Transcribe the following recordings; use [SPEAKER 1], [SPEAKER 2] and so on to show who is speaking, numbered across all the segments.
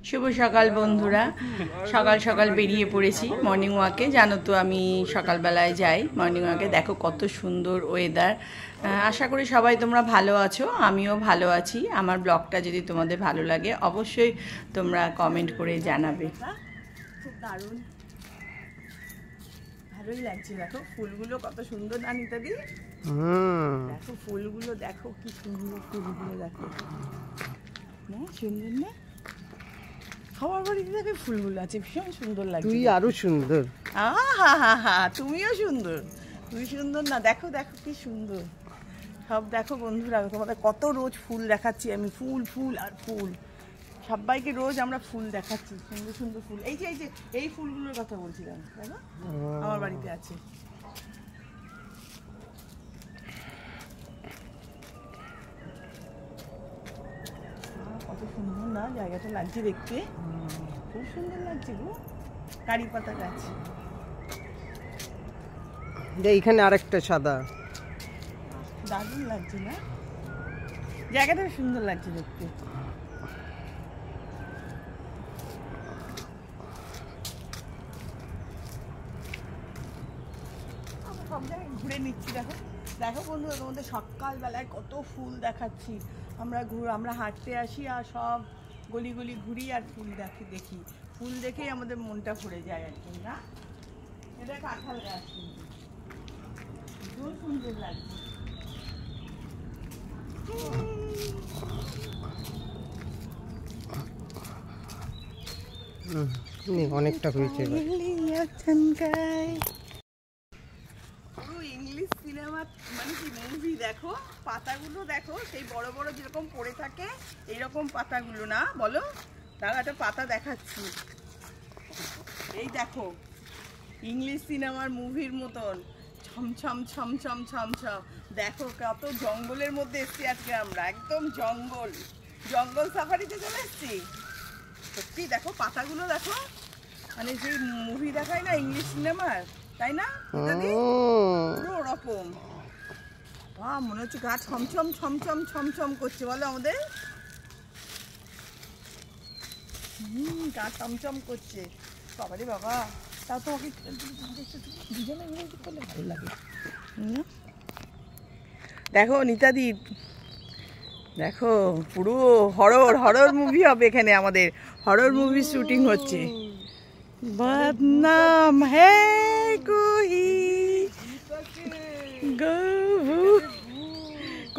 [SPEAKER 1] শুভ সকাল বন্ধুরা, সকাল সকাল বেরিয়ে পড়েছি মর্নিং ওয়াকে। জানো তো আমি সকালবেলায় যাই মর্নিং ওয়াকে। দেখো কত সুন্দর ওয়েদার। আশা করি সবাই তোমরা ভালো আছো, আমিও ভালো আছি। আমার ব্লগটা যদি তোমাদের ভালো লাগে অবশ্যই তোমরা কমেন্ট করে জানাবে। খুব দারুণ, ভালোই লাগছে। দেখো ফুলগুলো কত সুন্দর না নিতাদি? দেখো ফুলগুলো, দেখো কি সুন্দর ফুলগুলো, দেখো না সুন্দর না? খাবার বাড়িতে দেখো ফুলগুলো আছে, ভীষণ সুন্দর লাগছে।
[SPEAKER 2] তুই আরো সুন্দর।
[SPEAKER 1] তুমিও সুন্দর, তুমি সুন্দর না? দেখো দেখো কি সুন্দর সব। দেখো বন্ধুরা, তোমাদের কত রোজ ফুল দেখাচ্ছি আমি, ফুল ফুল আর ফুল। সবাইকে রোজ আমরা ফুল দেখাচ্ছি, সুন্দর সুন্দর ফুল। এই যে এই ফুলগুলোর কথা বলছিলাম, দেখো আমার বাড়িতে আছে। কত সুন্দর না জায়গাটা লাগছে দেখতে, খুব সুন্দর লাগছে গো। কারি পাতা গাছ,
[SPEAKER 2] এইখানে আরেকটা সাদা,
[SPEAKER 1] দারুণ লাগছে না? জায়গাটা সুন্দর লাগছে দেখতে। সব জায়গায় ঘুরে নিচ্ছি। দেখো দেখো বন্ধুরা, তোমাদের সকালবেলায় কত ফুল দেখাচ্ছি। আমরা হাঁটতে আসি আর সব গলি গলি ঘুরি আর ফুল দেখি। ফুল দেখেই আমাদের মনটা ভরে যায় আর কি, না? এটা কাঁঠাল গাছ, কিন্তু খুব সুন্দর লাগছে।
[SPEAKER 2] অনেকটা হয়েছে।
[SPEAKER 1] ইংলিশ সিনেমা মানে কি মুভি, দেখো পাতাগুলো দেখো, সেই বড় বড় যেরকম পড়ে থাকে এইরকম পাতাগুলো, না বলো? তারা একটা পাতা দেখাচ্ছি, এই দেখো ইংলিশ সিনেমার মুভির মতন ছমছম ছমছম ছমছম। দেখো কত জঙ্গলের মধ্যে এসছি আজকে আমরা, একদম জঙ্গল সাফারিতে চলে এসছি। সত্যি দেখো পাতাগুলো দেখো, মানে যে মুভি দেখায় না ইংলিশ সিনেমার, তাই না? পুরো ওরকম। মনে হচ্ছে গা ছমছম ছমছম ছমছম করছে, বলো আমাদের গা ছমছম করছে। বাবারে বাবা, তাও তোমাকে দুজনে ইংরেজি করলে ভালো লাগে। দেখো নিতাদি, দেখো পুরো হরর মুভি হবে এখানে, আমাদের হরর মুভি শুটিং হচ্ছে। বদনাম হে কোই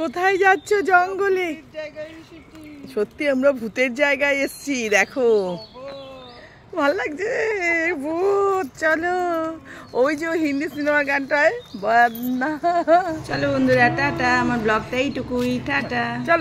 [SPEAKER 1] কোথায় যাচ্ছ? জঙ্গলে। সত্যি আমরা ভূতের জায়গায় এসছি, দেখো ভাল লাগছে। ভূত, চলো ওই যে হিন্দি সিনেমার গানটায় বদনাম। চলো বন্ধুরা, টাটা। আমার ব্লগটা এইটুকুই, টাটা। চলো।